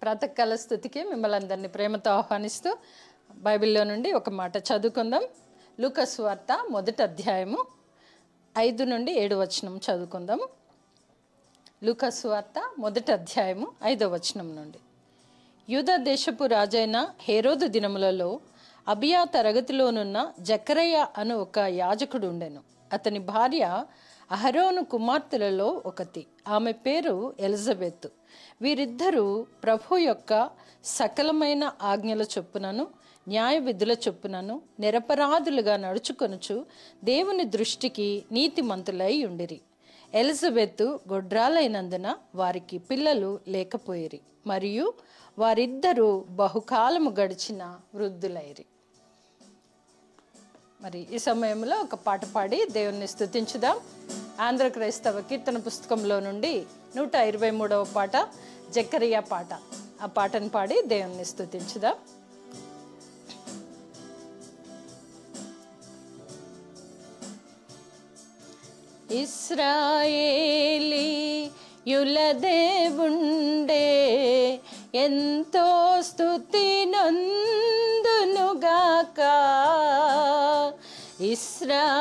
ప్రాతకాల స్తుతికి మిమ్మల్ని అందరినీ ప్రేమతో ఆహ్వానిస్తూ బైబిల్లో నుండి ఒక మాట చదువుకుందాం. లూకా సువార్త 1వ అధ్యాయము 5 నుండి 7 వచనం చదువుకుందాము. లూకా సువార్త 1వ అధ్యాయము 5వ వచనం నుండి. యూదా దేశపు రాజైన హేరోదు దినములలో అబియా తరగతిలోనున్న జకరయ్య అను ఒక యాజకుడు ఉండెను. అతని భార్య అహరోను కుమార్తెలలో ఒకతి. ఆమె పేరు ఎలిజబెత్. వీరిద్దరూ ప్రభు యొక్క సకలమైన ఆజ్ఞల చొప్పునను న్యాయ విధుల చొప్పునను నిరపరాధులుగా నడుచుకొనుచు దేవుని దృష్టికి నీతిమంతులై ఉండిరి. ఎలిజబెత్ గొడ్రాలైనందున వారికి పిల్లలు లేకపోయిరి, మరియు వారిద్దరూ బహుకాలము గడిచిన వృద్ధులైరి. మరి ఈ సమయంలో ఒక పాట పాడి దేవుణ్ణి స్తుతించుదాం. ఆంధ్ర క్రైస్తవ కీర్తన పుస్తకంలో నుండి 123వ పాట జకరియా పాట. ఆ పాటను పాడి దేవుణ్ణి స్తుతించుదాం. ఇశ్రాయేలీయుల దేవుండే ఎంతో స్తుతి నందునుగాక. ఇశ్రాయేలీయుల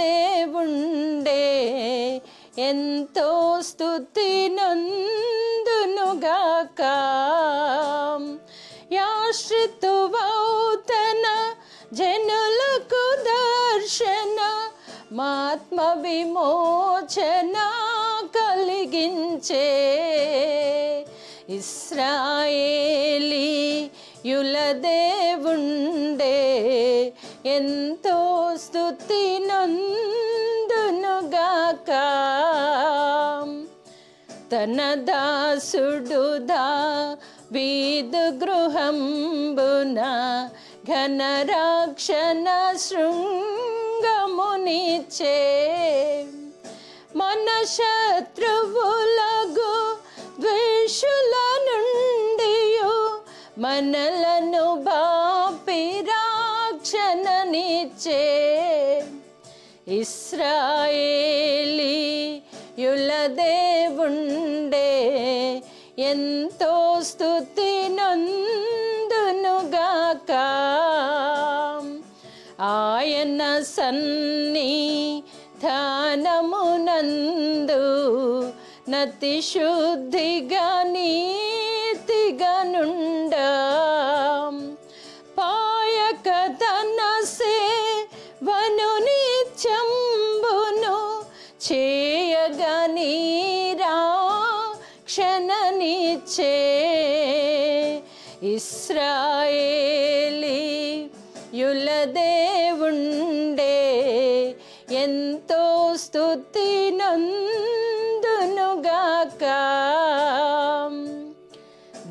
దేవుండే ఎంతో స్తుతి నందునుగాక. యాశ్రితువౌతన జనులకు దర్శన మాత్మ విమోచన కలిగించే. ఇశ్రాయేలీయుల దేవుండే ఎంతో స్తుతి నందునుగాక. తన దాసుడు దావీదు గృహంబున ఘన రక్షణ శృంగమునిచ్చే. మన శత్రువులగు ద్వేషుల నుండియు మనలను బాపి రక్షణనిచ్చే. ఇశ్రాయేలీయుల దేవుండే ఎంతో స్తుతి నందునుగాక. ఆయన సన్నిధానమునందు నతి శుద్ధిగా నీతిగా నుండ. పాయక తన సేవను నిత్యంబును చేయగా నీరాక్షణనిచ్చే. ఇశ్రాయేలీయుల దేవుండే ఎంతో స్తుతి నందునుగాక.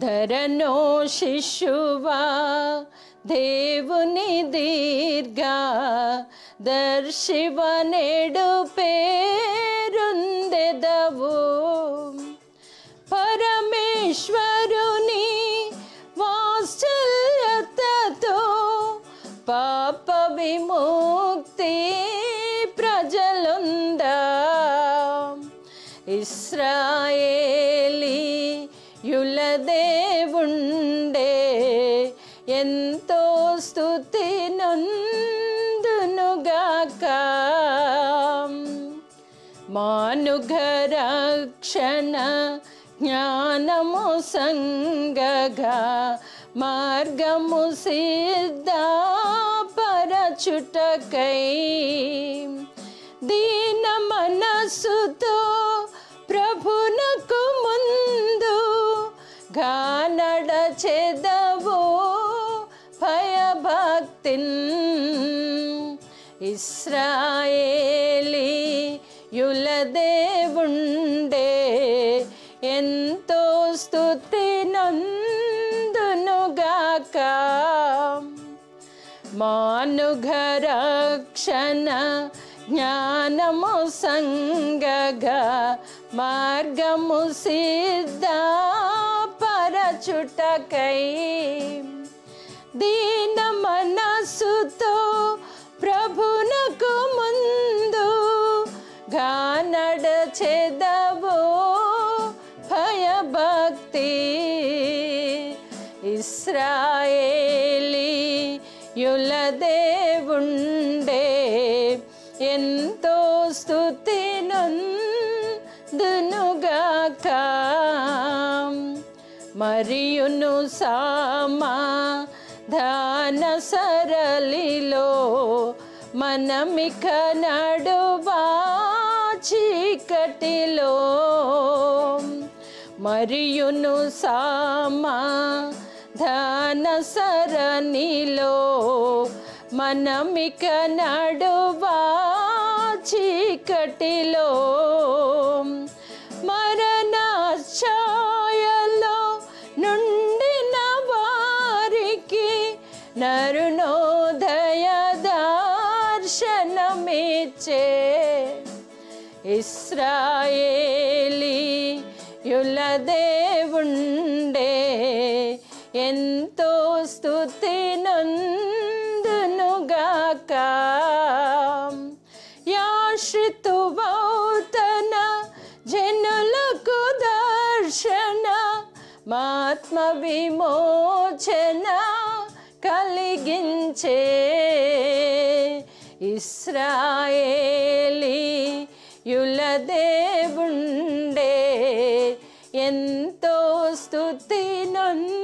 ధరనో శిశువా దేవుని దీర్ఘ దర్శివ నేడు పేరుందెదవు. పరమేశ్వరుని వాత్సల్యతతో పాప విముక్తి ప్రజలుందా. ఇశ్రాయేలీయుల దేవుండే ఎంతో స్తుతి నందునుగాక. మానుఘ రక్షణ జ్ఞానము సంగగా మార్గము సిద్ధపరచుటకై దీన మనస్సుతో ప్రభునకు ముందు గానడచెదవు భయభక్తిన్. ఇశ్రాయేలీయుల దేవుండే ఎంతో స్తుతి నందునుగాక. మానుఘ రక్షణ జ్ఞానము సంగగా మార్గము సిద్ధపరచుటకై దీన మనస్సుతో ప్రభునకు ముందు గానడచెదవు భయ నందునుగాక మరియును సమాధాన సరళిలో మనమిక నడువా చీకటిలో మరియును సమాధాన సరళిలో మనమిక నడువా చీకటిలో మరణఛాయలో నుండిన వారికి నరుణోదయ దర్శనమిచ్చే ఇశ్రాయేలీయుల దేవుండే ఎంతో స్తుతి నందునుగాక యాశ్రితువౌతన జనులకు దర్శన మాత్మ విమోచన కలిగించే ఇశ్రాయేలీయుల దేవుండే ఎంతో స్తుతి నందునుగాక.